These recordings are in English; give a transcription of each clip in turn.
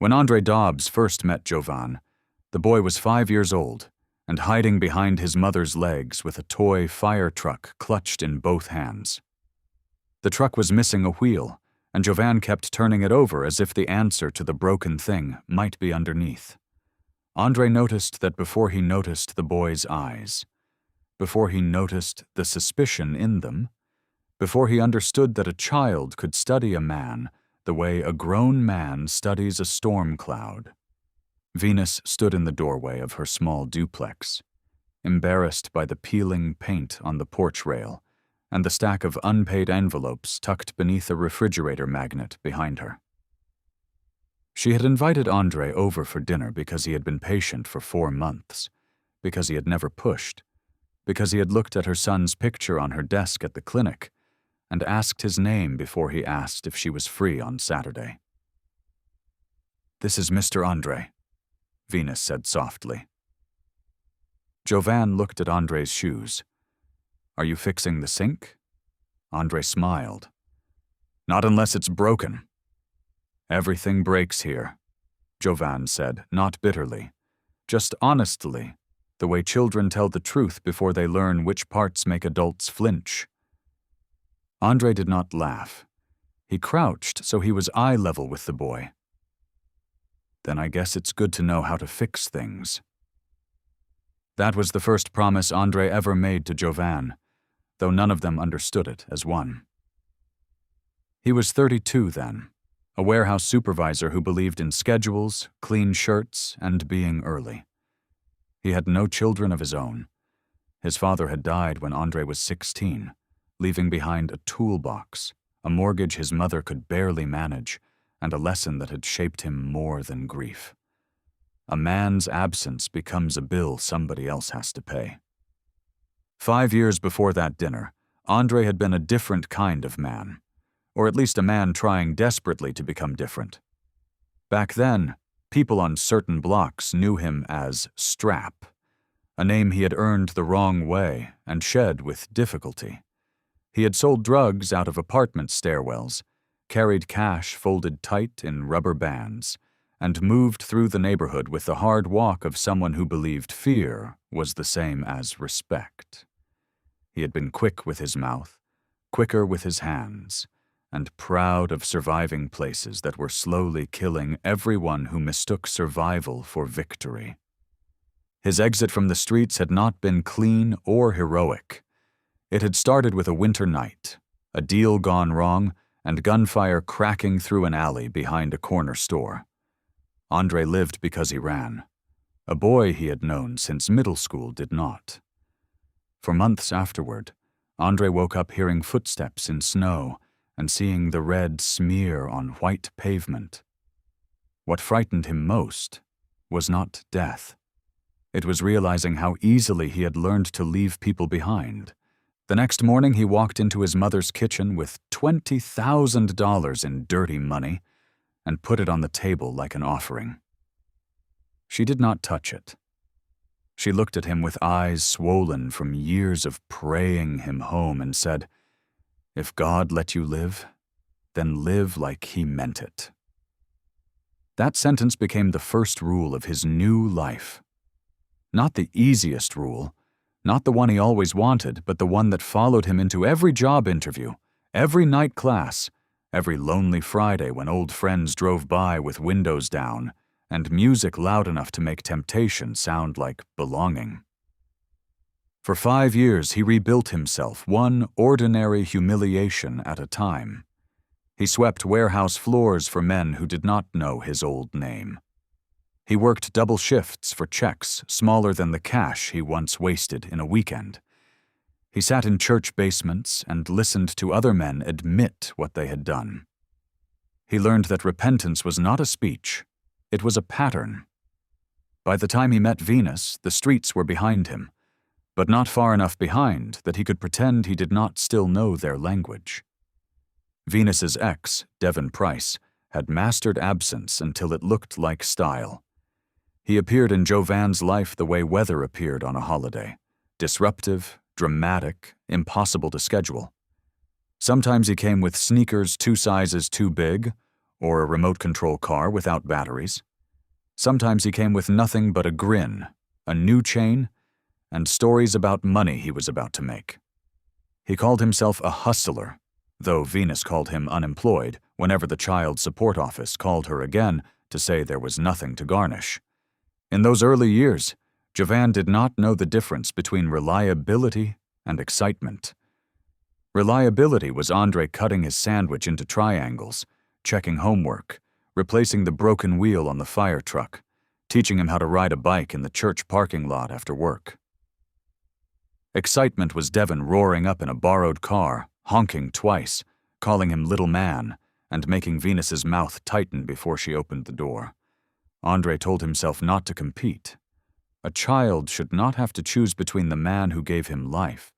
When Andre Dobbs first met Jovan, the boy was 5 years old and hiding behind his mother's legs with a toy fire truck clutched in both hands. The truck was missing a wheel, and Jovan kept turning it over as if the answer to the broken thing might be underneath. Andre noticed that before he noticed the boy's eyes, before he noticed the suspicion in them, before he understood that a child could study a man the way a grown man studies a storm cloud, Venus stood in the doorway of her small duplex, embarrassed by the peeling paint on the porch rail and the stack of unpaid envelopes tucked beneath a refrigerator magnet behind her. She had invited Andre over for dinner because he had been patient for 4 months, because he had never pushed, because he had looked at her son's picture on her desk at the clinic and asked his name before he asked if she was free on Saturday. "This is Mr. Andre," Venus said softly. Jovan looked at Andre's shoes. "Are you fixing the sink?" Andre smiled. "Not unless it's broken." "Everything breaks here," Jovan said, not bitterly, just honestly, the way children tell the truth before they learn which parts make adults flinch. Andre did not laugh. He crouched so he was eye level with the boy. "Then I guess it's good to know how to fix things." That was the first promise Andre ever made to Jovan, though none of them understood it as one. He was 32 then, a warehouse supervisor who believed in schedules, clean shirts, and being early. He had no children of his own. His father had died when Andre was 16, leaving behind a toolbox, a mortgage his mother could barely manage, and a lesson that had shaped him more than grief. A man's absence becomes a bill somebody else has to pay. 5 years before that dinner, Andre had been a different kind of man, or at least a man trying desperately to become different. Back then, people on certain blocks knew him as Strap, a name he had earned the wrong way and shed with difficulty. He had sold drugs out of apartment stairwells, carried cash folded tight in rubber bands, and moved through the neighborhood with the hard walk of someone who believed fear was the same as respect. He had been quick with his mouth, quicker with his hands, and proud of surviving places that were slowly killing everyone who mistook survival for victory. His exit from the streets had not been clean or heroic. It had started with a winter night, a deal gone wrong, and gunfire cracking through an alley behind a corner store. Andre lived because he ran. A boy he had known since middle school did not. For months afterward, Andre woke up hearing footsteps in snow and seeing the red smear on white pavement. What frightened him most was not death. It was realizing how easily he had learned to leave people behind. The next morning he walked into his mother's kitchen with $20,000 in dirty money and put it on the table like an offering. She did not touch it. She looked at him with eyes swollen from years of praying him home and said, "If God let you live, then live like he meant it." That sentence became the first rule of his new life. Not the easiest rule, not the one he always wanted, but the one that followed him into every job interview, every night class, every lonely Friday when old friends drove by with windows down and music loud enough to make temptation sound like belonging. For 5 years he rebuilt himself one ordinary humiliation at a time. He swept warehouse floors for men who did not know his old name. He worked double shifts for checks smaller than the cash he once wasted in a weekend. He sat in church basements and listened to other men admit what they had done. He learned that repentance was not a speech, it was a pattern. By the time he met Venus, the streets were behind him, but not far enough behind that he could pretend he did not still know their language. Venus's ex, Devon Price, had mastered absence until it looked like style. He appeared in Jovan's life the way weather appeared on a holiday, disruptive, dramatic, impossible to schedule. Sometimes he came with sneakers 2 sizes too big, or a remote control car without batteries. Sometimes he came with nothing but a grin, a new chain, and stories about money he was about to make. He called himself a hustler, though Venus called him unemployed whenever the child support office called her again to say there was nothing to garnish. In those early years, Jovan did not know the difference between reliability and excitement. Reliability was Andre cutting his sandwich into triangles, checking homework, replacing the broken wheel on the fire truck, teaching him how to ride a bike in the church parking lot after work. Excitement was Devon roaring up in a borrowed car, honking twice, calling him little man, and making Venus's mouth tighten before she opened the door. Andre told himself not to compete. A child should not have to choose between the man who gave him life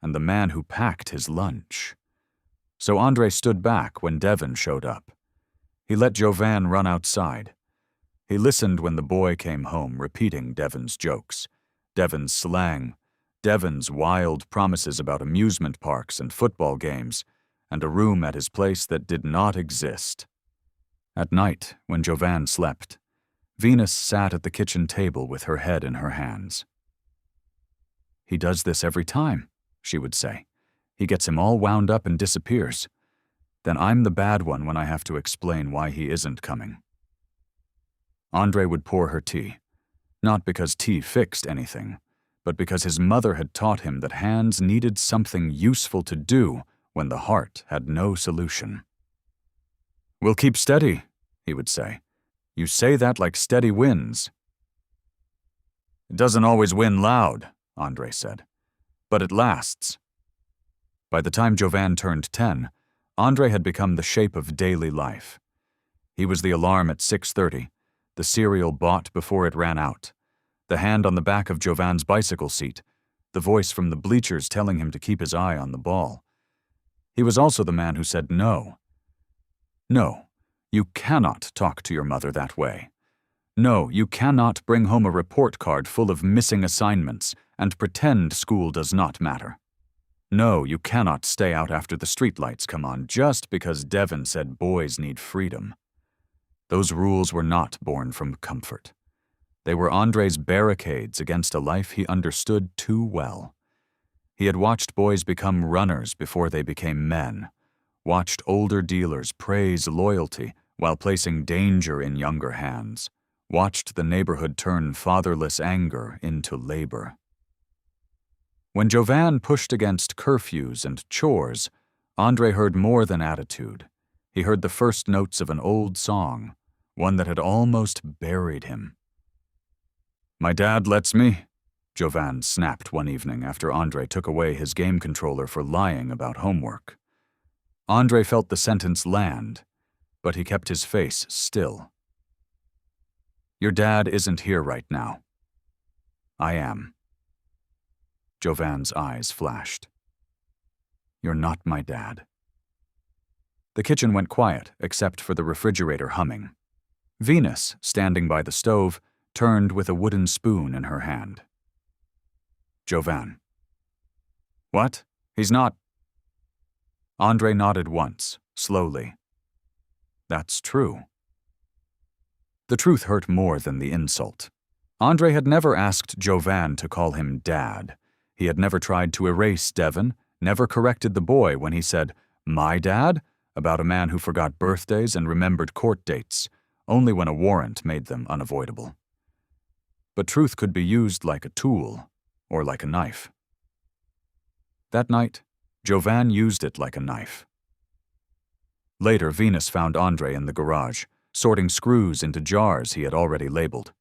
and the man who packed his lunch. So Andre stood back when Devon showed up. He let Jovan run outside. He listened when the boy came home, repeating Devon's jokes, Devon's slang, Devon's wild promises about amusement parks and football games, and a room at his place that did not exist. At night, when Jovan slept, Venus sat at the kitchen table with her head in her hands. "He does this every time," she would say. "He gets him all wound up and disappears. Then I'm the bad one when I have to explain why he isn't coming." Andre would pour her tea, not because tea fixed anything, but because his mother had taught him that hands needed something useful to do when the heart had no solution. "We'll keep steady," he would say. "You say that like steady wins." "It doesn't always win loud," Andre said, "but it lasts." By the time Jovan turned 10, Andre had become the shape of daily life. He was the alarm at 6:30, the cereal bought before it ran out, the hand on the back of Jovan's bicycle seat, the voice from the bleachers telling him to keep his eye on the ball. He was also the man who said no. "No, you cannot talk to your mother that way. No, you cannot bring home a report card full of missing assignments and pretend school does not matter. No, you cannot stay out after the streetlights come on just because Devon said boys need freedom." Those rules were not born from comfort. They were Andre's barricades against a life he understood too well. He had watched boys become runners before they became men, watched older dealers praise loyalty while placing danger in younger hands, watched the neighborhood turn fatherless anger into labor. When Jovan pushed against curfews and chores, Andre heard more than attitude. He heard the first notes of an old song, one that had almost buried him. "My dad lets me," Jovan snapped one evening after Andre took away his game controller for lying about homework. Andre felt the sentence land, but he kept his face still. "Your dad isn't here right now. I am." Jovan's eyes flashed. "You're not my dad." The kitchen went quiet except for the refrigerator humming. Venus, standing by the stove, turned with a wooden spoon in her hand. "Jovan." "What? He's not—" Andre nodded once, slowly. "That's true." The truth hurt more than the insult. Andre had never asked Jovan to call him Dad. He had never tried to erase Devon, never corrected the boy when he said, "My dad?" about a man who forgot birthdays and remembered court dates, only when a warrant made them unavoidable. But truth could be used like a tool, or like a knife. That night, Jovan used it like a knife. Later, Venus found Andre in the garage, sorting screws into jars he had already labeled.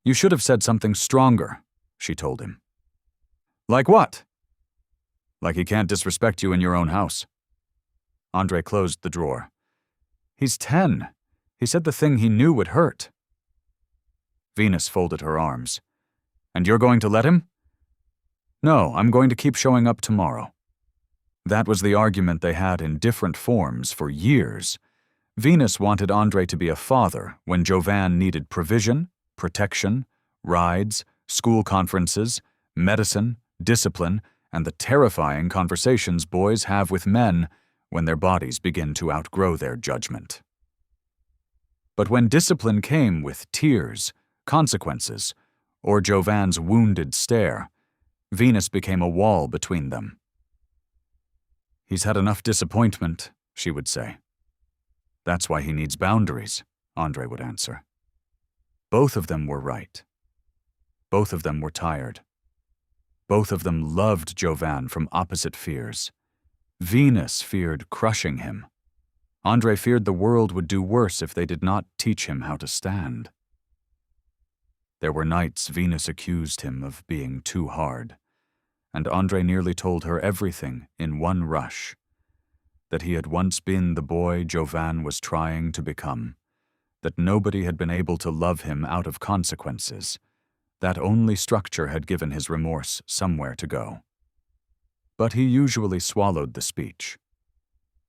"You should have said something stronger," she told him. "Like what?" "Like he can't disrespect you in your own house." Andre closed the drawer. "He's 10. He said the thing he knew would hurt." Venus folded her arms. "And you're going to let him?" "No, I'm going to keep showing up tomorrow." That was the argument they had in different forms for years. Venus wanted Andre to be a father when Jovan needed provision, protection, rides, school conferences, medicine, discipline, and the terrifying conversations boys have with men when their bodies begin to outgrow their judgment. But when discipline came with tears, consequences, or Jovan's wounded stare, Venus became a wall between them. "He's had enough disappointment," she would say. "That's why he needs boundaries," Andre would answer. Both of them were right. Both of them were tired. Both of them loved Jovan from opposite fears. Venus feared crushing him. Andre feared the world would do worse if they did not teach him how to stand. There were nights Venus accused him of being too hard, and Andre nearly told her everything in one rush. That he had once been the boy Jovan was trying to become, that nobody had been able to love him out of consequences, that only structure had given his remorse somewhere to go. But he usually swallowed the speech.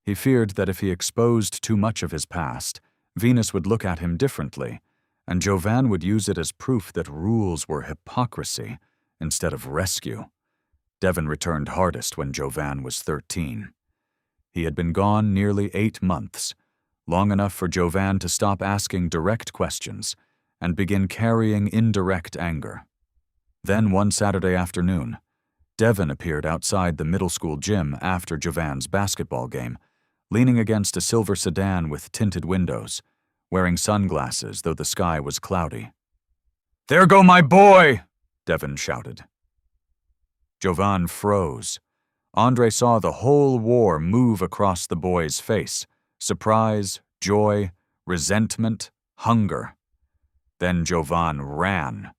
He feared that if he exposed too much of his past, Venus would look at him differently, and Jovan would use it as proof that rules were hypocrisy instead of rescue. Devon returned hardest when Jovan was 13. He had been gone nearly 8 months, long enough for Jovan to stop asking direct questions and begin carrying indirect anger. Then one Saturday afternoon, Devon appeared outside the middle school gym after Jovan's basketball game, leaning against a silver sedan with tinted windows, wearing sunglasses though the sky was cloudy. "There go my boy!" Devon shouted. Jovan froze. Andre saw the whole war move across the boy's face: surprise, joy, resentment, hunger. Then Jovan ran.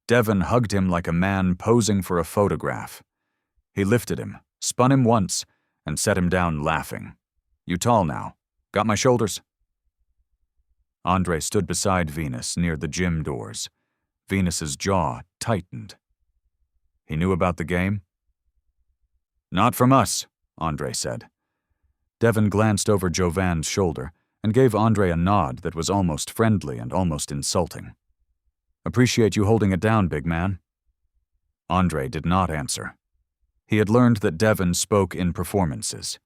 Devon hugged him like a man posing for a photograph. He lifted him, spun him once, and set him down laughing. "You tall now. Got my shoulders?" Andre stood beside Venus near the gym doors. Venus's jaw tightened. He knew about the game? "Not from us," Andre said. Devon glanced over Jovan's shoulder and gave Andre a nod that was almost friendly and almost insulting. "Appreciate you holding it down, big man." Andre did not answer. He had learned that Devon spoke in performances.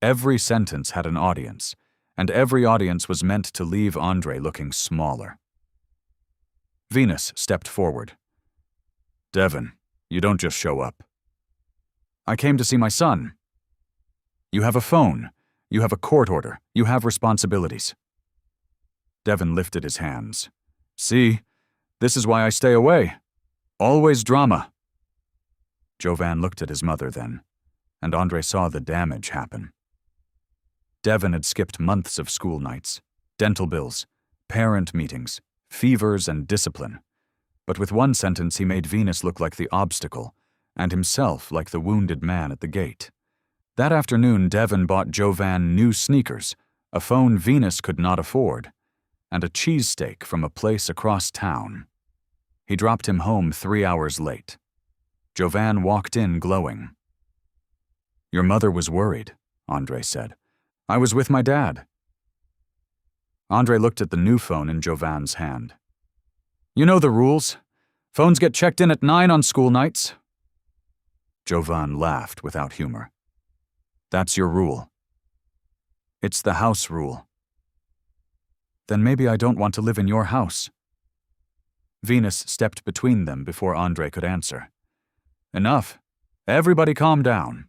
Every sentence had an audience, and every audience was meant to leave Andre looking smaller. Venus stepped forward. "Devon, you don't just show up." "I came to see my son." "You have a phone. You have a court order. You have responsibilities." Devon lifted his hands. "See, this is why I stay away. Always drama." Jovan looked at his mother then, and Andre saw the damage happen. Devon had skipped months of school nights, dental bills, parent meetings, fevers, and discipline. But with one sentence he made Venus look like the obstacle, and himself like the wounded man at the gate. That afternoon, Devon bought Jovan new sneakers, a phone Venus could not afford, and a cheesesteak from a place across town. He dropped him home 3 hours late. Jovan walked in glowing. "Your mother was worried," Andre said. "I was with my dad." Andre looked at the new phone in Jovan's hand. "You know the rules. Phones get checked in at 9 on school nights." Jovan laughed without humor. "That's your rule." "It's the house rule." "Then maybe I don't want to live in your house." Venus stepped between them before Andre could answer. "Enough. Everybody calm down."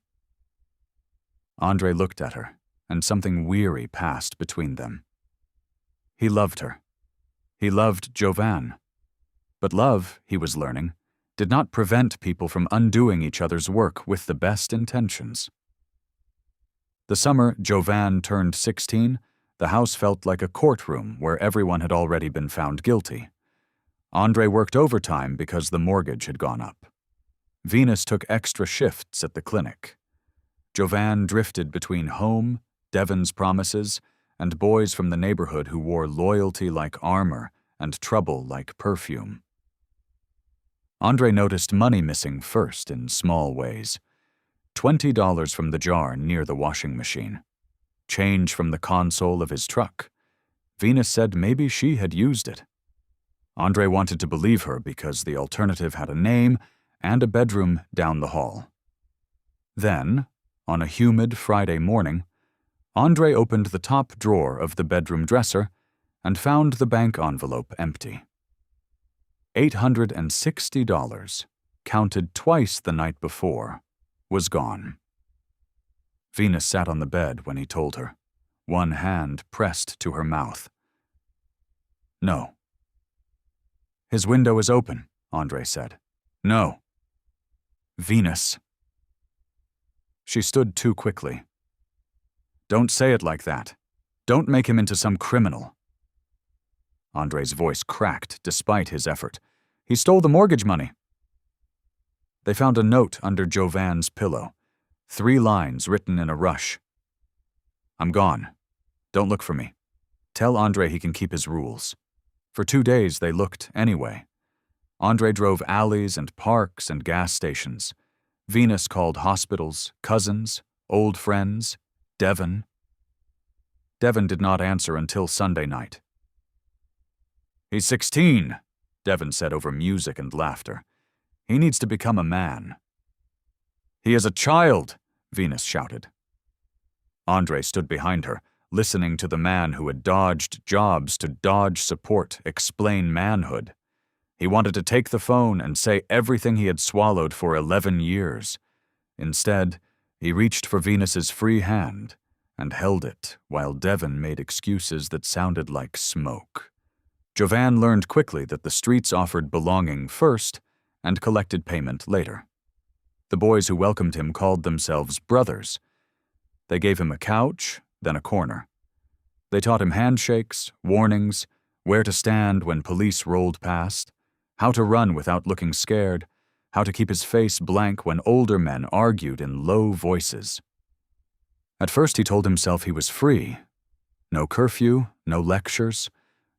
Andre looked at her, and something weary passed between them. He loved her. He loved Jovan. But love, he was learning, did not prevent people from undoing each other's work with the best intentions. The summer Jovan turned 16, the house felt like a courtroom where everyone had already been found guilty. Andre worked overtime because the mortgage had gone up. Venus took extra shifts at the clinic. Jovan drifted between home, Devon's promises, and boys from the neighborhood who wore loyalty like armor and trouble like perfume. Andre noticed money missing first in small ways. $20 from the jar near the washing machine. Change from the console of his truck. Venus said maybe she had used it. Andre wanted to believe her because the alternative had a name and a bedroom down the hall. Then, on a humid Friday morning, Andre opened the top drawer of the bedroom dresser and found the bank envelope empty. $860, counted twice the night before, was gone. Venus sat on the bed when he told her, one hand pressed to her mouth. No. His window is open, Andre said. No. Venus. She stood too quickly. Don't say it like that. Don't make him into some criminal. Andre's voice cracked despite his effort. He stole the mortgage money. They found a note under Jovan's pillow. 3 lines written in a rush. I'm gone. Don't look for me. Tell Andre he can keep his rules. For 2 days they looked anyway. Andre drove alleys and parks and gas stations. Venus called hospitals, cousins, old friends, Devon. Devon did not answer until Sunday night. He's 16, Devon said over music and laughter. He needs to become a man. He is a child, Venus shouted. Andre stood behind her, listening to the man who had dodged jobs to dodge support, explain manhood. He wanted to take the phone and say everything he had swallowed for 11 years. Instead, he reached for Venus's free hand and held it while Devon made excuses that sounded like smoke. Jovan learned quickly that the streets offered belonging first and collected payment later. The boys who welcomed him called themselves brothers. They gave him a couch, then a corner. They taught him handshakes, warnings, where to stand when police rolled past, how to run without looking scared, how to keep his face blank when older men argued in low voices. At first he told himself he was free. No curfew, no lectures,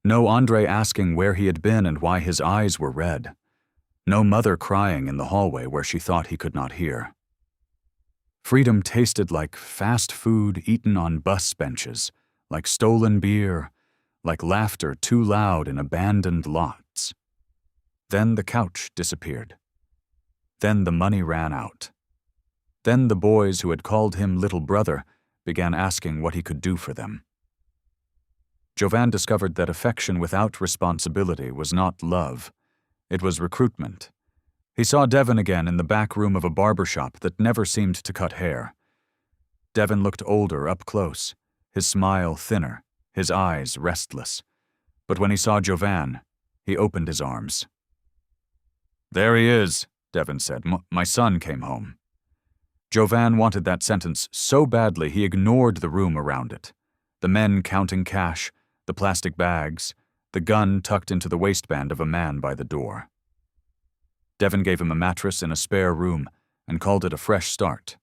no Andre asking where he had been and why his eyes were red. No mother crying in the hallway where she thought he could not hear. Freedom tasted like fast food eaten on bus benches, like stolen beer, like laughter too loud in abandoned lots. Then the couch disappeared. Then the money ran out. Then the boys who had called him little brother began asking what he could do for them. Jovan discovered that affection without responsibility was not love. It was recruitment. He saw Devon again in the back room of a barber shop that never seemed to cut hair. Devon looked older up close, his smile thinner, his eyes restless. But when he saw Jovan, he opened his arms. There he is, Devon said. My son came home. Jovan wanted that sentence so badly he ignored the room around it. The men counting cash, the plastic bags, the gun tucked into the waistband of a man by the door. Devon gave him a mattress in a spare room and called it a fresh start.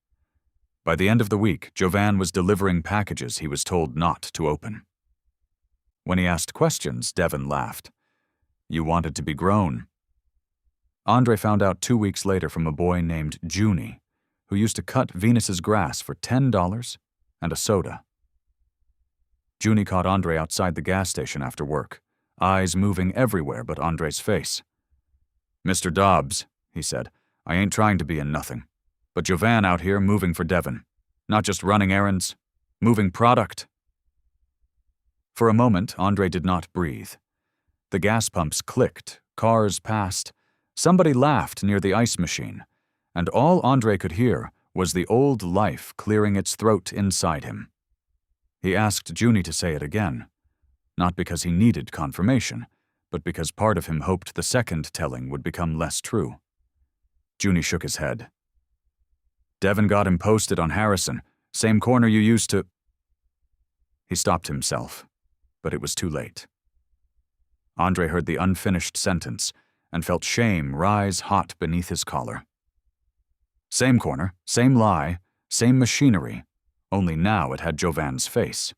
By the end of the week, Jovan was delivering packages he was told not to open. When he asked questions, Devon laughed. You wanted to be grown. Andre found out 2 weeks later from a boy named Junie, who used to cut Venus's grass for $10 and a soda. Junie caught Andre outside the gas station after work, eyes moving everywhere but Andre's face. Mr. Dobbs, he said, I ain't trying to be in nothing, but Jovan out here moving for Devon, not just running errands, moving product. For a moment, Andre did not breathe. The gas pumps clicked, cars passed, somebody laughed near the ice machine, and all Andre could hear was the old life clearing its throat inside him. He asked Junie to say it again, not because he needed confirmation, but because part of him hoped the second telling would become less true. Junie shook his head. Devon got him posted on Harrison, same corner you used to... He stopped himself, but it was too late. Andre heard the unfinished sentence and felt shame rise hot beneath his collar. Same corner, same lie, same machinery, only now it had Jovan's face.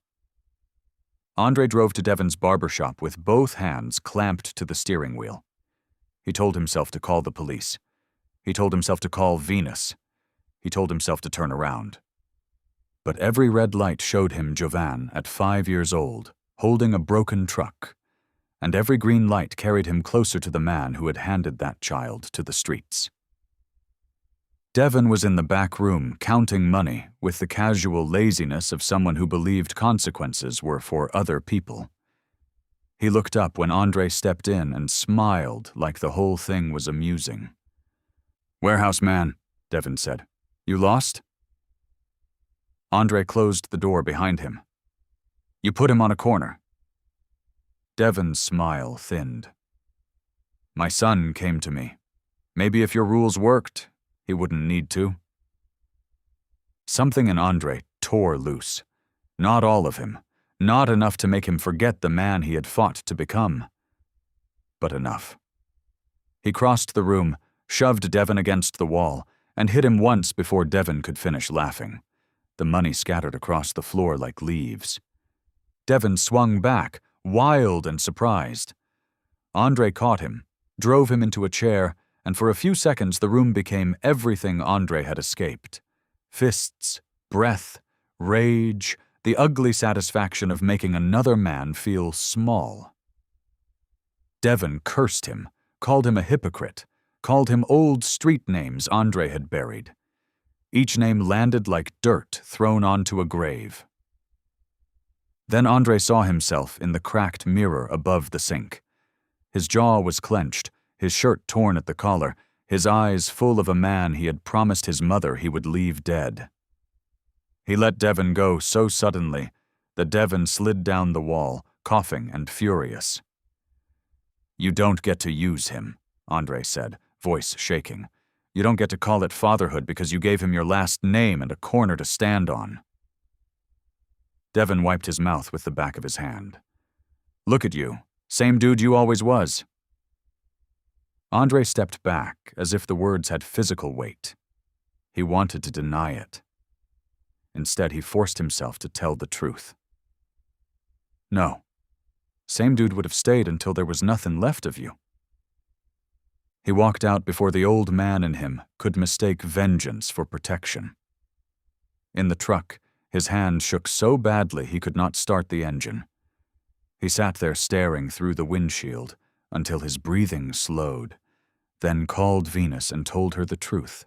Andre drove to Devon's barber shop with both hands clamped to the steering wheel. He told himself to call the police. He told himself to call Venus. He told himself to turn around. But every red light showed him Jovan at 5 years old, holding a broken truck, and every green light carried him closer to the man who had handed that child to the streets. Devon was in the back room counting money with the casual laziness of someone who believed consequences were for other people. He looked up when Andre stepped in and smiled like the whole thing was amusing. "Warehouse man," Devon said. "You lost?" Andre closed the door behind him. "You put him on a corner." Devon's smile thinned. "My son came to me. Maybe if your rules worked, he wouldn't need to." Something in Andre tore loose. Not all of him. Not enough to make him forget the man he had fought to become. But enough. He crossed the room, shoved Devon against the wall, and hit him once before Devon could finish laughing. The money scattered across the floor like leaves. Devon swung back, wild and surprised. Andre caught him, drove him into a chair, and for a few seconds the room became everything Andre had escaped. Fists, breath, rage, the ugly satisfaction of making another man feel small. Devon cursed him, called him a hypocrite, called him old street names Andre had buried. Each name landed like dirt thrown onto a grave. Then Andre saw himself in the cracked mirror above the sink. His jaw was clenched, his shirt torn at the collar, his eyes full of a man he had promised his mother he would leave dead. He let Devon go so suddenly that Devon slid down the wall, coughing and furious. "You don't get to use him," Andre said, voice shaking. "You don't get to call it fatherhood because you gave him your last name and a corner to stand on." Devon wiped his mouth with the back of his hand. "Look at you. Same dude you always was." Andre stepped back as if the words had physical weight. He wanted to deny it. Instead, he forced himself to tell the truth. "No. Same dude would have stayed until there was nothing left of you." He walked out before the old man in him could mistake vengeance for protection. In the truck, his hand shook so badly he could not start the engine. He sat there staring through the windshield until his breathing slowed, then called Venus and told her the truth.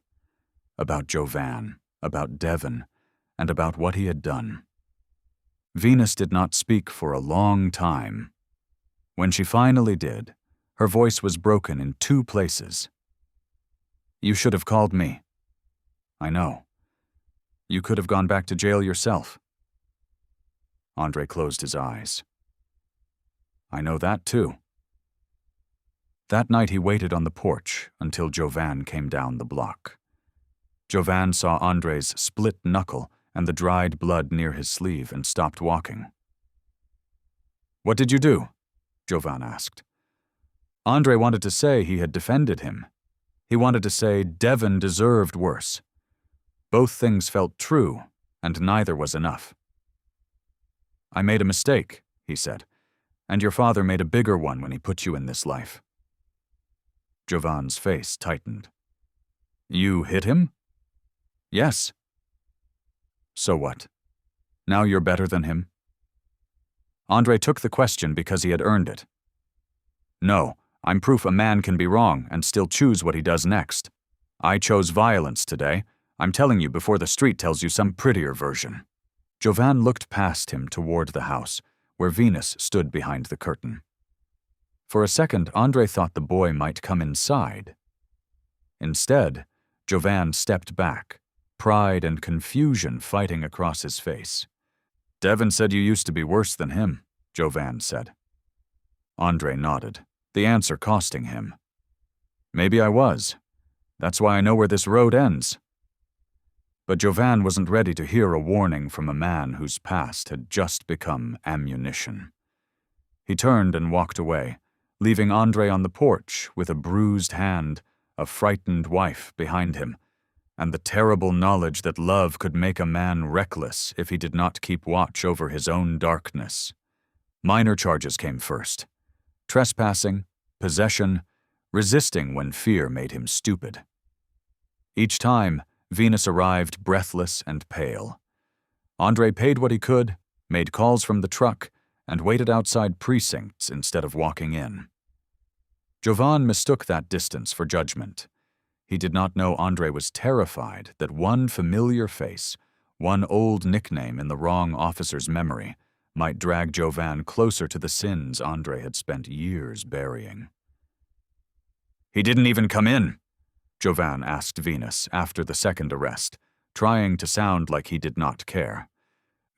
About Jovan, about Devon, and about what he had done. Venus did not speak for a long time. When she finally did, her voice was broken in 2 places. "You should have called me." "I know. You could have gone back to jail yourself." Andre closed his eyes. "I know that too." That night he waited on the porch until Jovan came down the block. Jovan saw Andre's split knuckle and the dried blood near his sleeve and stopped walking. "What did you do?" Jovan asked. Andre wanted to say he had defended him. He wanted to say Devon deserved worse. Both things felt true, and neither was enough. "I made a mistake," he said, "and your father made a bigger one when he put you in this life." Jovan's face tightened. "You hit him?" "Yes." "So what? Now you're better than him?" Andre took the question because he had earned it. "No, I'm proof a man can be wrong and still choose what he does next. I chose violence today. I'm telling you before the street tells you some prettier version." Jovan looked past him toward the house, where Venus stood behind the curtain. For a second, Andre thought the boy might come inside. Instead, Jovan stepped back, pride and confusion fighting across his face. "Devon said you used to be worse than him," Jovan said. Andre nodded, the answer costing him. "Maybe I was. That's why I know where this road ends." But Jovan wasn't ready to hear a warning from a man whose past had just become ammunition. He turned and walked away, leaving Andre on the porch with a bruised hand, a frightened wife behind him, and the terrible knowledge that love could make a man reckless if he did not keep watch over his own darkness. Minor charges came first: trespassing, possession, resisting when fear made him stupid. Each time, Venus arrived breathless and pale. Andre paid what he could, made calls from the truck, and waited outside precincts instead of walking in. Jovan mistook that distance for judgment. He did not know Andre was terrified that one familiar face, one old nickname in the wrong officer's memory, might drag Jovan closer to the sins Andre had spent years burying. "He didn't even come in," Jovan asked Venus after the second arrest, trying to sound like he did not care.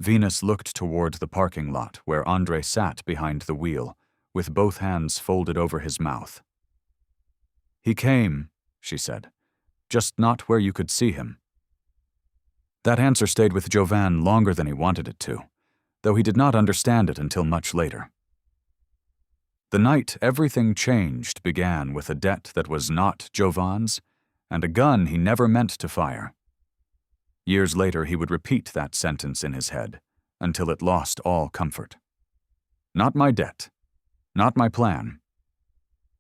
Venus looked toward the parking lot where Andre sat behind the wheel, with both hands folded over his mouth. "He came," she said, "just not where you could see him." That answer stayed with Jovan longer than he wanted it to, though he did not understand it until much later. The night everything changed began with a debt that was not Jovan's and a gun he never meant to fire. Years later, he would repeat that sentence in his head until it lost all comfort. Not my debt, not my plan,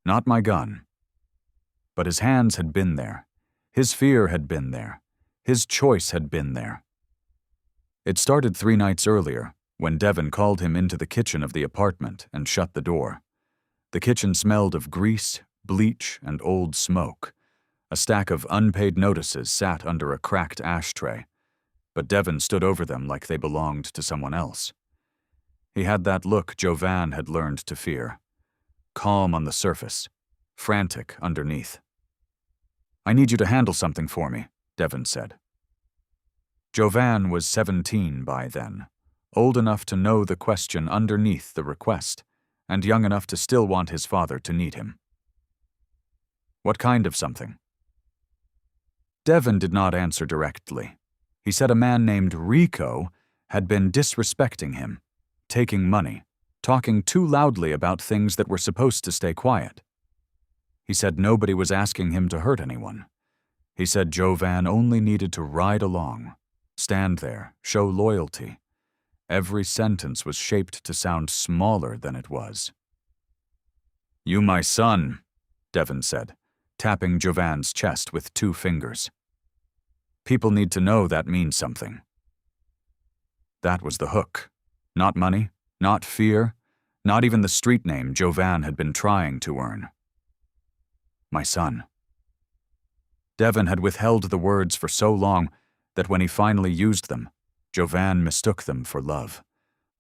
not my gun. But his hands had been there, his fear had been there, his choice had been there. It started 3 nights earlier, when Devon called him into the kitchen of the apartment and shut the door. The kitchen smelled of grease, bleach, and old smoke. A stack of unpaid notices sat under a cracked ashtray, but Devon stood over them like they belonged to someone else. He had that look Jovan had learned to fear. Calm on the surface, frantic underneath. "I need you to handle something for me," Devon said. Jovan was 17 by then, old enough to know the question underneath the request, and young enough to still want his father to need him. "What kind of something?" Devon did not answer directly. He said a man named Rico had been disrespecting him, taking money, talking too loudly about things that were supposed to stay quiet. He said nobody was asking him to hurt anyone. He said Jovan only needed to ride along, stand there, show loyalty. Every sentence was shaped to sound smaller than it was. "You my son," Devon said, tapping Jovan's chest with 2 fingers. "People need to know that means something." That was the hook. Not money, not fear, not even the street name Jovan had been trying to earn. My son. Devon had withheld the words for so long that when he finally used them, Jovan mistook them for love.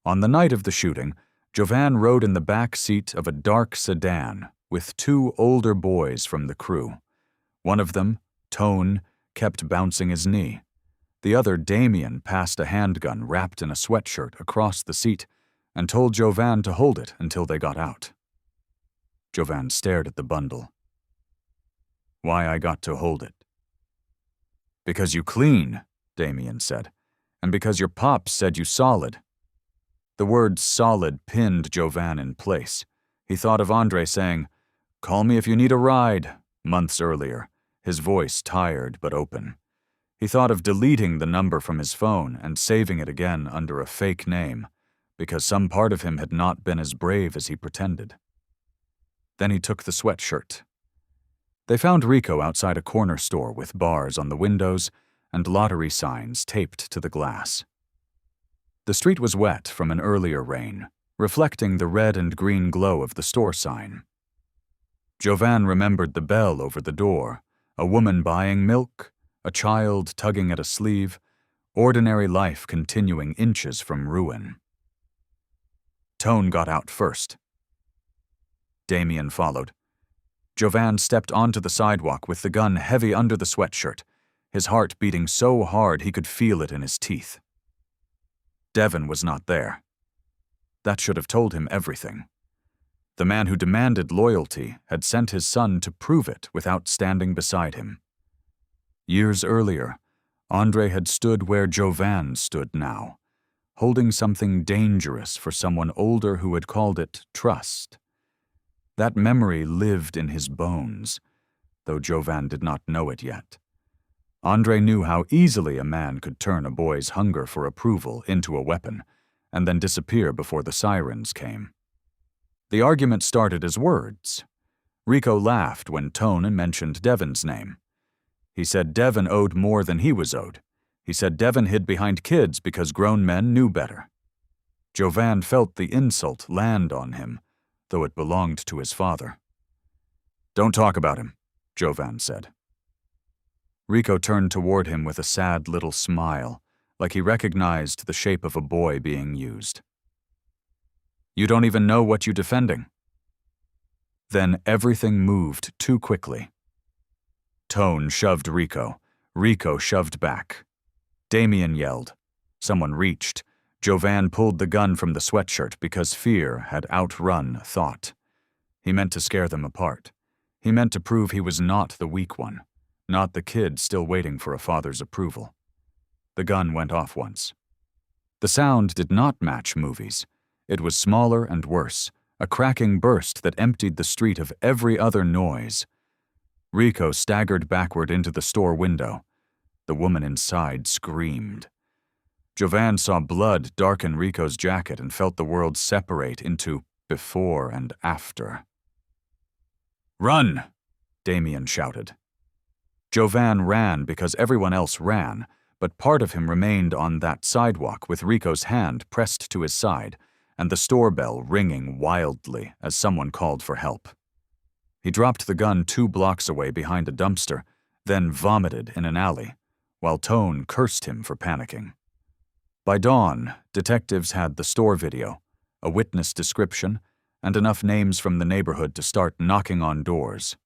On the night of the shooting, Jovan rode in the back seat of a dark sedan with 2 older boys from the crew. One of them, Tone, kept bouncing his knee. The other, Damien, passed a handgun wrapped in a sweatshirt across the seat and told Jovan to hold it until they got out. Jovan stared at the bundle. "Why I got to hold it?" "Because you clean," Damien said, "and because your pops said you solid." The word solid pinned Jovan in place. He thought of Andre saying, "Call me if you need a ride," months earlier, his voice tired but open. He thought of deleting the number from his phone and saving it again under a fake name, because some part of him had not been as brave as he pretended. Then he took the sweatshirt. They found Rico outside a corner store with bars on the windows and lottery signs taped to the glass. The street was wet from an earlier rain, reflecting the red and green glow of the store sign. Jovan remembered the bell over the door, a woman buying milk, a child tugging at a sleeve, ordinary life continuing inches from ruin. Tone got out first. Damien followed. Jovan stepped onto the sidewalk with the gun heavy under the sweatshirt, his heart beating so hard he could feel it in his teeth. Devon was not there. That should have told him everything. The man who demanded loyalty had sent his son to prove it without standing beside him. Years earlier, Andre had stood where Jovan stood now, holding something dangerous for someone older who had called it trust. That memory lived in his bones, though Jovan did not know it yet. Andre knew how easily a man could turn a boy's hunger for approval into a weapon, and then disappear before the sirens came. The argument started as words. Rico laughed when Tone mentioned Devon's name. He said Devon owed more than he was owed. He said Devon hid behind kids because grown men knew better. Jovan felt the insult land on him, though it belonged to his father. "Don't talk about him," Jovan said. Rico turned toward him with a sad little smile, like he recognized the shape of a boy being used. "You don't even know what you're defending." Then everything moved too quickly. Tone shoved Rico. Rico shoved back. Damien yelled. Someone reached. Jovan pulled the gun from the sweatshirt because fear had outrun thought. He meant to scare them apart. He meant to prove he was not the weak one, not the kid still waiting for a father's approval. The gun went off once. The sound did not match movies. It was smaller and worse, a cracking burst that emptied the street of every other noise. Rico staggered backward into the store window. The woman inside screamed. Jovan saw blood darken Rico's jacket and felt the world separate into before and after. "Run!" Damien shouted. Jovan ran because everyone else ran, but part of him remained on that sidewalk with Rico's hand pressed to his side and the store bell ringing wildly as someone called for help. He dropped the gun 2 blocks away behind a dumpster, then vomited in an alley, while Tone cursed him for panicking. By dawn, detectives had the store video, a witness description, and enough names from the neighborhood to start knocking on doors.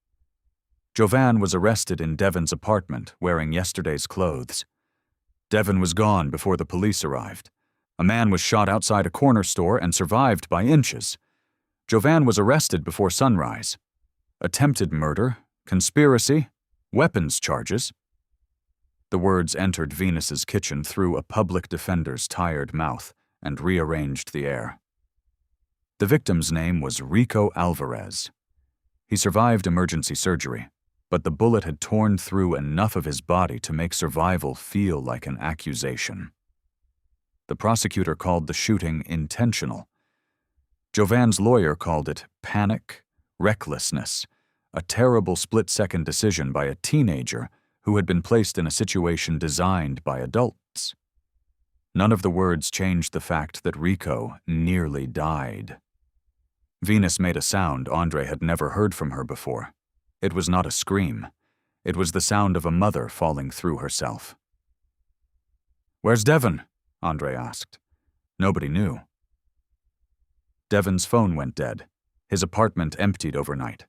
Jovan was arrested in Devon's apartment wearing yesterday's clothes. Devon was gone before the police arrived. A man was shot outside a corner store and survived by inches. Jovan was arrested before sunrise. Attempted murder, conspiracy, weapons charges. The words entered Venus's kitchen through a public defender's tired mouth and rearranged the air. The victim's name was Rico Alvarez. He survived emergency surgery, but the bullet had torn through enough of his body to make survival feel like an accusation. The prosecutor called the shooting intentional. Jovan's lawyer called it panic, recklessness, a terrible split-second decision by a teenager who had been placed in a situation designed by adults. None of the words changed the fact that Rico nearly died. Venus made a sound Andre had never heard from her before. It was not a scream. It was the sound of a mother falling through herself. "Where's Devon?" Andre asked. Nobody knew. Devon's phone went dead. His apartment emptied overnight.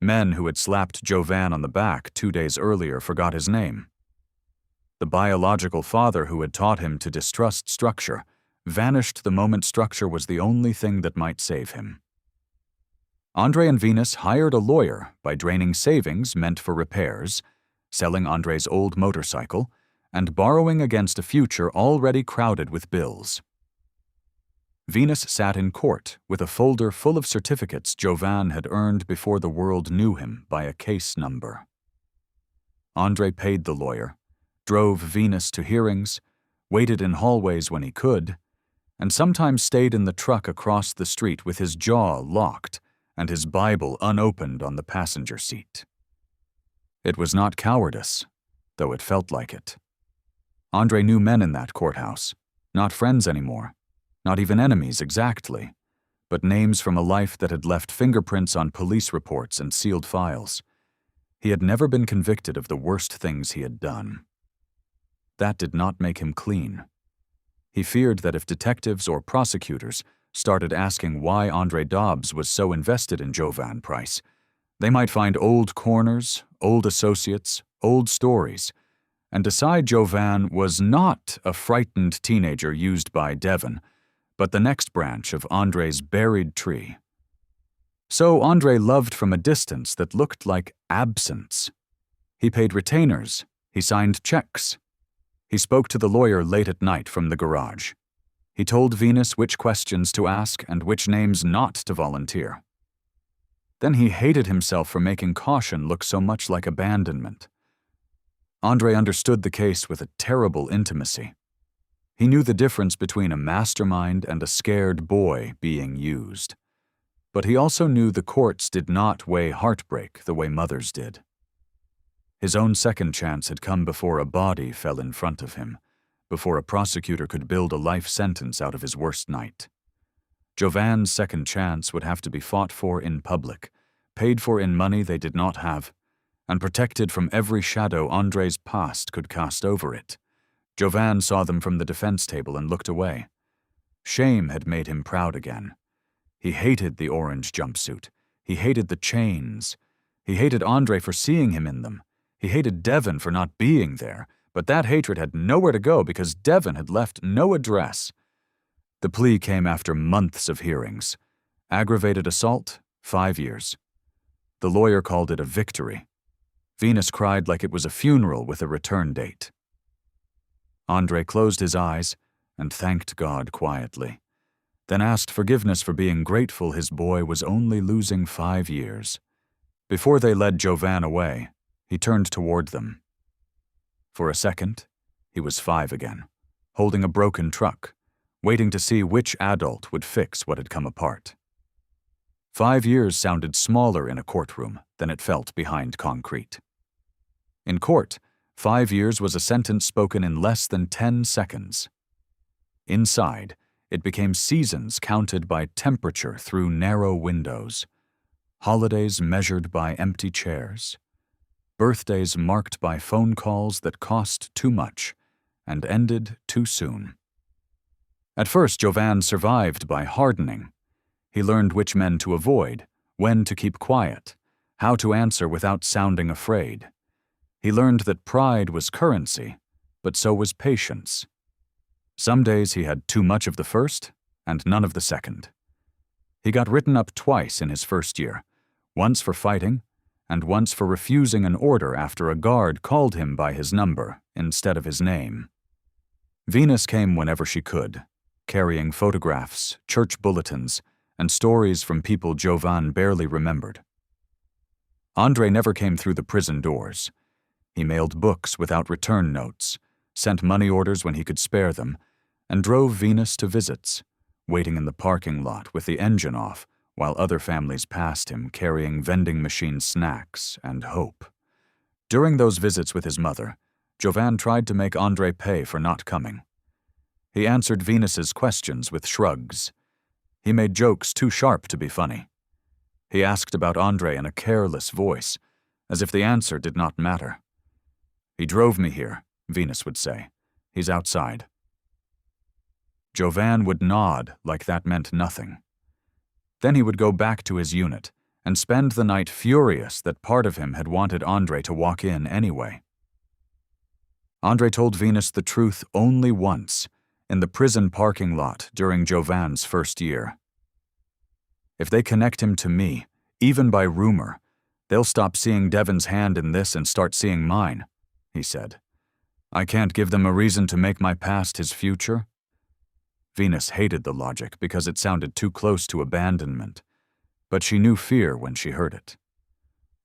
Men who had slapped Jovan on the back 2 days earlier forgot his name. The biological father who had taught him to distrust structure vanished the moment structure was the only thing that might save him. Andre and Venus hired a lawyer by draining savings meant for repairs, selling Andre's old motorcycle, and borrowing against a future already crowded with bills. Venus sat in court with a folder full of certificates Jovan had earned before the world knew him by a case number. Andre paid the lawyer, drove Venus to hearings, waited in hallways when he could, and sometimes stayed in the truck across the street with his jaw locked and his Bible unopened on the passenger seat. It was not cowardice, though it felt like it. Andre knew men in that courthouse, not friends anymore. Not even enemies exactly, but names from a life that had left fingerprints on police reports and sealed files. He had never been convicted of the worst things he had done. That did not make him clean. He feared that if detectives or prosecutors started asking why Andre Dobbs was so invested in Jovan Price, they might find old corners, old associates, old stories, and decide Jovan was not a frightened teenager used by Devon, but the next branch of Andre's buried tree. So Andre loved from a distance that looked like absence. He paid retainers. He signed checks. He spoke to the lawyer late at night from the garage. He told Venus which questions to ask and which names not to volunteer. Then he hated himself for making caution look so much like abandonment. Andre understood the case with a terrible intimacy. He knew the difference between a mastermind and a scared boy being used. But he also knew the courts did not weigh heartbreak the way mothers did. His own second chance had come before a body fell in front of him, before a prosecutor could build a life sentence out of his worst night. Jovan's second chance would have to be fought for in public, paid for in money they did not have, and protected from every shadow Andre's past could cast over it. Jovan saw them from the defense table and looked away. Shame had made him proud again. He hated the orange jumpsuit. He hated the chains. He hated Andre for seeing him in them. He hated Devon for not being there, but that hatred had nowhere to go because Devon had left no address. The plea came after months of hearings. Aggravated assault, 5 years. The lawyer called it a victory. Venus cried like it was a funeral with a return date. Andre closed his eyes and thanked God quietly, then asked forgiveness for being grateful his boy was only losing 5 years. Before they led Jovan away, he turned toward them. For a second, he was 5 again, holding a broken truck, waiting to see which adult would fix what had come apart. 5 years sounded smaller in a courtroom than it felt behind concrete. In court, 5 years was a sentence spoken in less than 10 seconds. Inside, it became seasons counted by temperature through narrow windows, holidays measured by empty chairs, birthdays marked by phone calls that cost too much and ended too soon. At first, Jovan survived by hardening. He learned which men to avoid, when to keep quiet, how to answer without sounding afraid. He learned that pride was currency, but so was patience. Some days he had too much of the first and none of the second. He got written up twice in his first year, once for fighting and once for refusing an order after a guard called him by his number instead of his name. Venus came whenever she could, carrying photographs, church bulletins, and stories from people Jovan barely remembered. Andre never came through the prison doors. He mailed books without return notes, sent money orders when he could spare them, and drove Venus to visits, waiting in the parking lot with the engine off while other families passed him carrying vending machine snacks and hope. During those visits with his mother, Jovan tried to make Andre pay for not coming. He answered Venus's questions with shrugs. He made jokes too sharp to be funny. He asked about Andre in a careless voice, as if the answer did not matter. "He drove me here," Venus would say. "He's outside." Jovan would nod like that meant nothing. Then he would go back to his unit and spend the night furious that part of him had wanted Andre to walk in anyway. Andre told Venus the truth only once, in the prison parking lot during Jovan's first year. "If they connect him to me, even by rumor, they'll stop seeing Devon's hand in this and start seeing mine," he said. "I can't give them a reason to make my past his future." Venus hated the logic because it sounded too close to abandonment, but she knew fear when she heard it.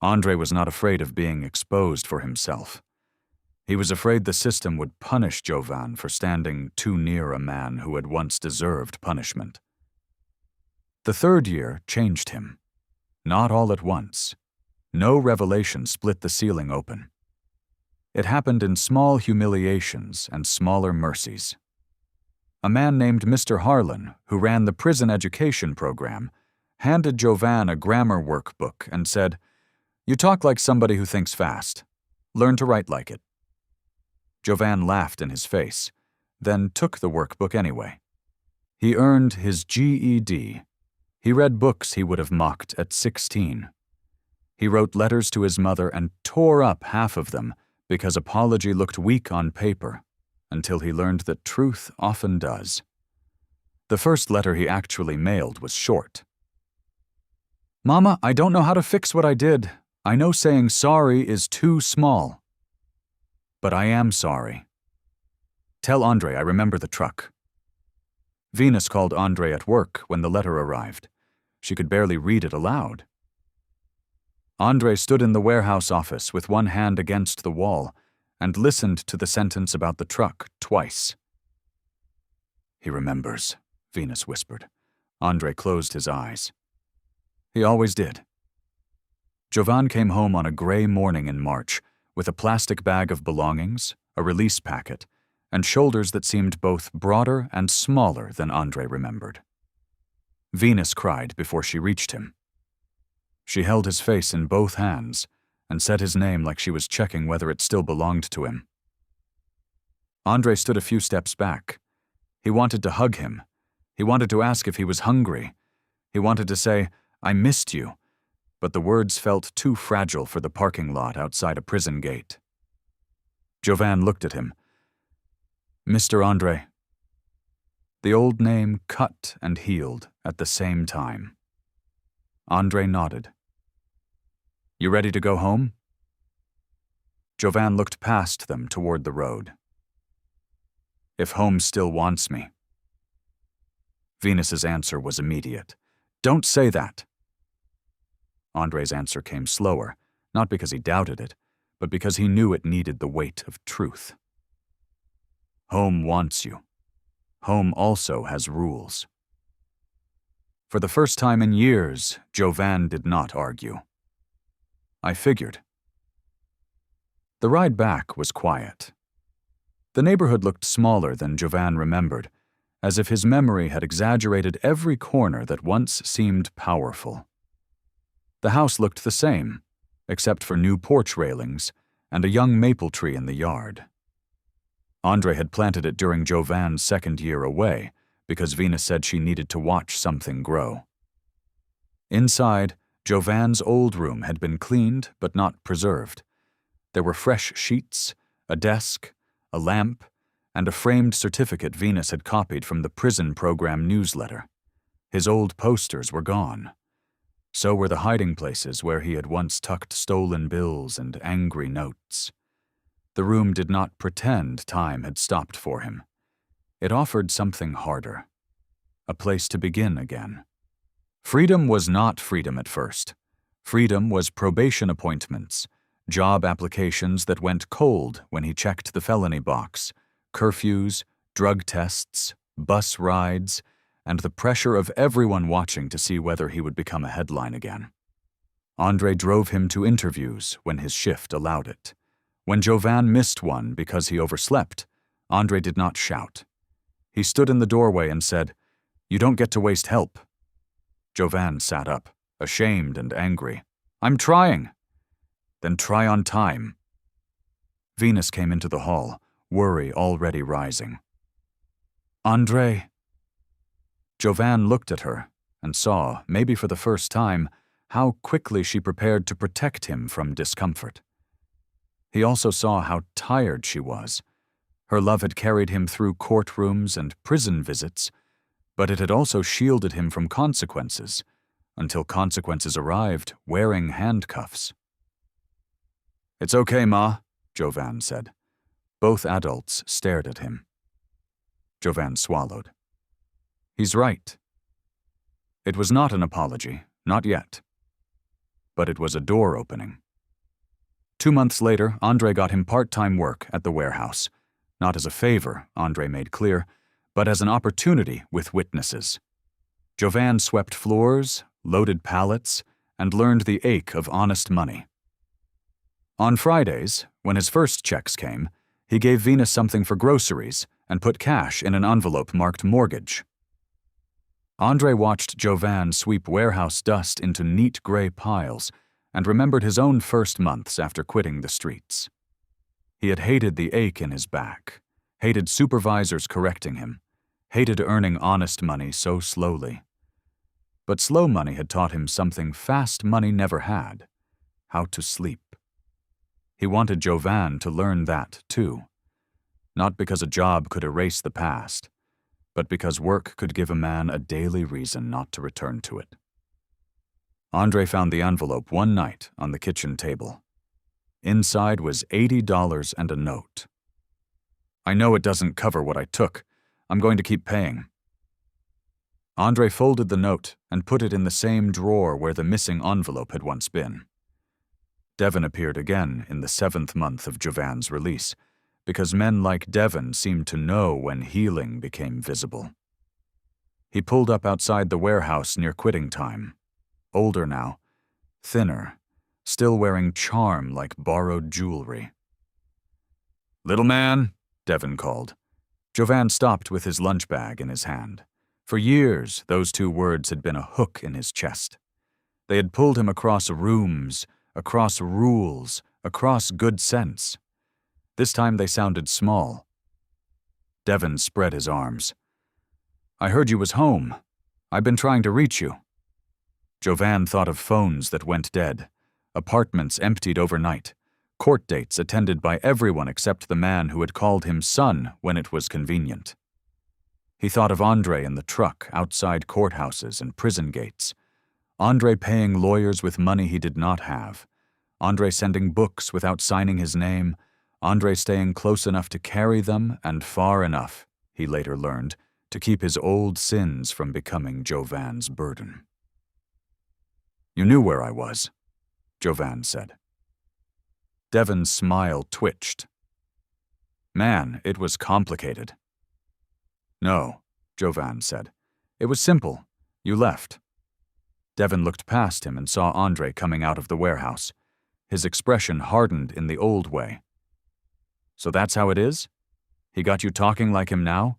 Andre was not afraid of being exposed for himself. He was afraid the system would punish Jovan for standing too near a man who had once deserved punishment. The third year changed him. Not all at once. No revelation split the ceiling open. It happened in small humiliations and smaller mercies. A man named Mr. Harlan, who ran the prison education program, handed Jovan a grammar workbook and said, "You talk like somebody who thinks fast. Learn to write like it." Jovan laughed in his face, then took the workbook anyway. He earned his GED. He read books he would have mocked at 16. He wrote letters to his mother and tore up half of them because apology looked weak on paper, until he learned that truth often does. The first letter he actually mailed was short. "Mama, I don't know how to fix what I did. I know saying sorry is too small. But I am sorry. Tell Andre I remember the truck." Venus called Andre at work when the letter arrived. She could barely read it aloud. Andre stood in the warehouse office with one hand against the wall and listened to the sentence about the truck twice. "He remembers," Venus whispered. Andre closed his eyes. He always did. Jovan came home on a gray morning in March with a plastic bag of belongings, a release packet, and shoulders that seemed both broader and smaller than Andre remembered. Venus cried before she reached him. She held his face in both hands and said his name like she was checking whether it still belonged to him. Andre stood a few steps back. He wanted to hug him. He wanted to ask if he was hungry. He wanted to say, "I missed you," but the words felt too fragile for the parking lot outside a prison gate. Jovan looked at him. "Mr. Andre." The old name cut and healed at the same time. Andre nodded. "You ready to go home?" Jovan looked past them toward the road. "If home still wants me." Venus's answer was immediate. "Don't say that." Andre's answer came slower, not because he doubted it, but because he knew it needed the weight of truth. Home wants you. Home also has rules. For the first time in years, Jovan did not argue. "I figured." The ride back was quiet. The neighborhood looked smaller than Jovan remembered, as if his memory had exaggerated every corner that once seemed powerful. The house looked the same, except for new porch railings and a young maple tree in the yard. Andre had planted it during Jovan's second year away because Venus said she needed to watch something grow. Inside, Jovan's old room had been cleaned but not preserved. There were fresh sheets, a desk, a lamp, and a framed certificate Venus had copied from the prison program newsletter. His old posters were gone. So were the hiding places where he had once tucked stolen bills and angry notes. The room did not pretend time had stopped for him. It offered something harder. A place to begin again. Freedom was not freedom at first. Freedom was probation appointments, job applications that went cold when he checked the felony box, curfews, drug tests, bus rides, and the pressure of everyone watching to see whether he would become a headline again. Andre drove him to interviews when his shift allowed it. When Jovan missed one because he overslept, Andre did not shout. He stood in the doorway and said, "You don't get to waste help." Jovan sat up, ashamed and angry. "I'm trying." "Then try on time." Venus came into the hall, worry already rising. "Andre." Jovan looked at her and saw, maybe for the first time, how quickly she prepared to protect him from discomfort. He also saw how tired she was. Her love had carried him through courtrooms and prison visits, but it had also shielded him from consequences, until consequences arrived wearing handcuffs. "It's okay, Ma," Jovan said. Both adults stared at him. Jovan swallowed. He's right. It was not an apology, not yet. But it was a door opening. 2 months later, Andre got him part-time work at the warehouse. Not as a favor, Andre made clear, but as an opportunity with witnesses. Jovan swept floors, loaded pallets, and learned the ache of honest money. On Fridays, when his first checks came, he gave Venus something for groceries and put cash in an envelope marked mortgage. Andre watched Jovan sweep warehouse dust into neat gray piles and remembered his own first months after quitting the streets. He had hated the ache in his back, hated supervisors correcting him, hated earning honest money so slowly. But slow money had taught him something fast money never had: how to sleep. He wanted Jovan to learn that, too. Not because a job could erase the past, but because work could give a man a daily reason not to return to it. Andre found the envelope one night on the kitchen table. Inside was $80 and a note. "I know it doesn't cover what I took. I'm going to keep paying." Andre folded the note and put it in the same drawer where the missing envelope had once been. Devon appeared again in the 7th month of Jovan's release, because men like Devon seemed to know when healing became visible. He pulled up outside the warehouse near quitting time. Older now, thinner, still wearing charm like borrowed jewelry. "Little man," Devon called. Jovan stopped with his lunch bag in his hand. For years, those 2 words had been a hook in his chest. They had pulled him across rooms, across rules, across good sense. This time they sounded small. Devon spread his arms. "I heard you was home. I've been trying to reach you." Jovan thought of phones that went dead, apartments emptied overnight, court dates attended by everyone except the man who had called him son when it was convenient. He thought of Andre in the truck outside courthouses and prison gates, Andre paying lawyers with money he did not have, Andre sending books without signing his name, Andre staying close enough to carry them and far enough, he later learned, to keep his old sins from becoming Jovan's burden. "You knew where I was," Jovan said. Devon's smile twitched. "Man, it was complicated." "No," Jovan said. "It was simple. You left." Devon looked past him and saw Andre coming out of the warehouse. His expression hardened in the old way. "So that's how it is? He got you talking like him now?"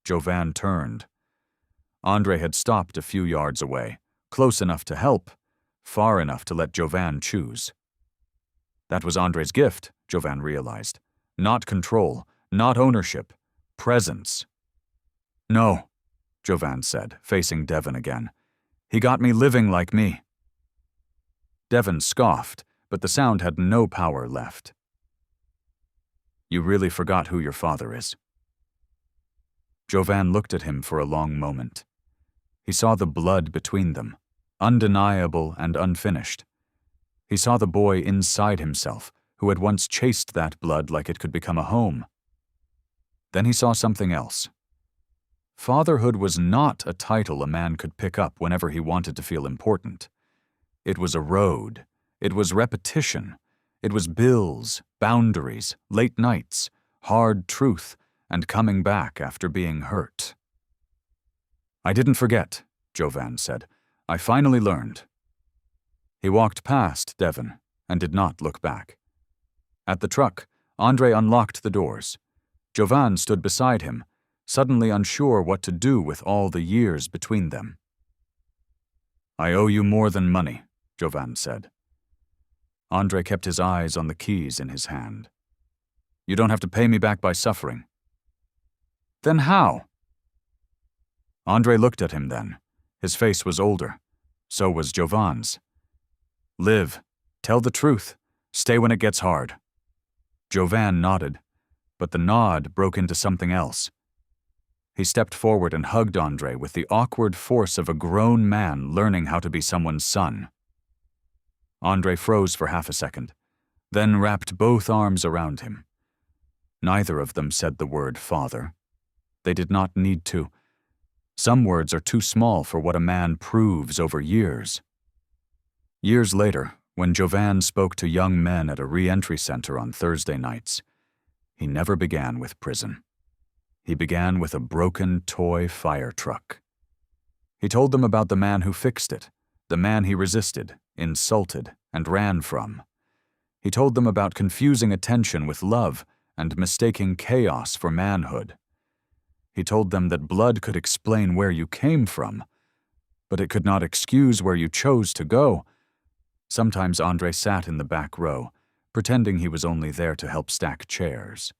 Jovan turned. Andre had stopped a few yards away, close enough to help, far enough to let Jovan choose. That was Andre's gift, Jovan realized. Not control, not ownership, presence. "No," Jovan said, facing Devon again. "He got me living like me." Devon scoffed, but the sound had no power left. "You really forgot who your father is." Jovan looked at him for a long moment. He saw the blood between them, undeniable and unfinished. He saw the boy inside himself, who had once chased that blood like it could become a home. Then he saw something else. Fatherhood was not a title a man could pick up whenever he wanted to feel important. It was a road. It was repetition. It was bills, boundaries, late nights, hard truth, and coming back after being hurt. "I didn't forget," Jovan said. "I finally learned." He walked past Devon and did not look back. At the truck, Andre unlocked the doors. Jovan stood beside him, suddenly unsure what to do with all the years between them. "I owe you more than money," Jovan said. Andre kept his eyes on the keys in his hand. "You don't have to pay me back by suffering." "Then how?" Andre looked at him then. His face was older. So was Jovan's. "Live. Tell the truth. Stay when it gets hard." Jovan nodded, but the nod broke into something else. He stepped forward and hugged Andre with the awkward force of a grown man learning how to be someone's son. Andre froze for half a second, then wrapped both arms around him. Neither of them said the word father. They did not need to. Some words are too small for what a man proves over years. Years later, when Jovan spoke to young men at a re-entry center on Thursday nights, he never began with prison. He began with a broken toy fire truck. He told them about the man who fixed it, the man he resisted, insulted, and ran from. He told them about confusing attention with love and mistaking chaos for manhood. He told them that blood could explain where you came from, but it could not excuse where you chose to go. Sometimes Andre sat in the back row, pretending he was only there to help stack chairs.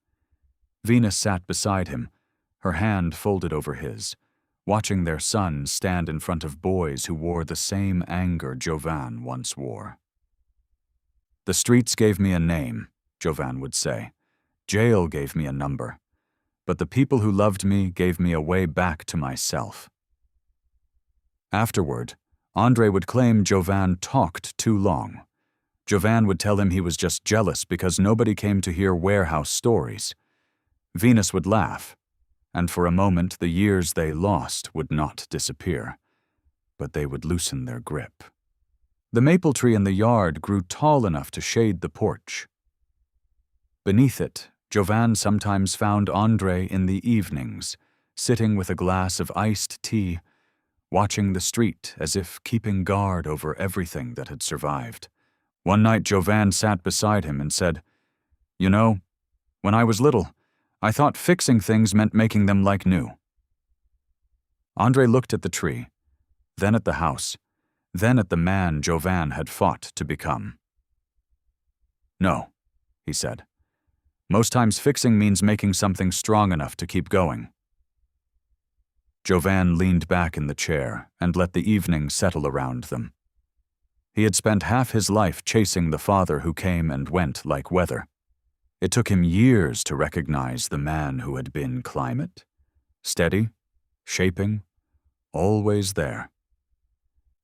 Venus sat beside him, her hand folded over his, watching their son stand in front of boys who wore the same anger Jovan once wore. "The streets gave me a name," Jovan would say. "Jail gave me a number. But the people who loved me gave me a way back to myself." Afterward, Andre would claim Jovan talked too long. Jovan would tell him he was just jealous because nobody came to hear warehouse stories. Venus would laugh, and for a moment the years they lost would not disappear, but they would loosen their grip. The maple tree in the yard grew tall enough to shade the porch. Beneath it, Jovan sometimes found Andre in the evenings, sitting with a glass of iced tea, watching the street as if keeping guard over everything that had survived. One night Jovan sat beside him and said, "You know, when I was little, I thought fixing things meant making them like new." Andre looked at the tree, then at the house, then at the man Jovan had fought to become. "No," he said. "Most times fixing means making something strong enough to keep going." Jovan leaned back in the chair and let the evening settle around them. He had spent half his life chasing the father who came and went like weather. It took him years to recognize the man who had been climate, steady, shaping, always there.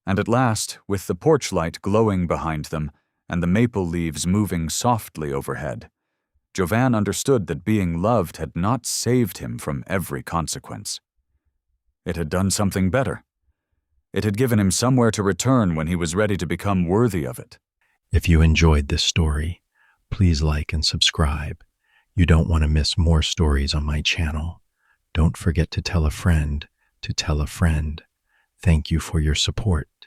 And at last, with the porch light glowing behind them and the maple leaves moving softly overhead, Jovan understood that being loved had not saved him from every consequence. It had done something better. It had given him somewhere to return when he was ready to become worthy of it. If you enjoyed this story, please like and subscribe. You don't want to miss more stories on my channel. Don't forget to tell a friend to tell a friend. Thank you for your support.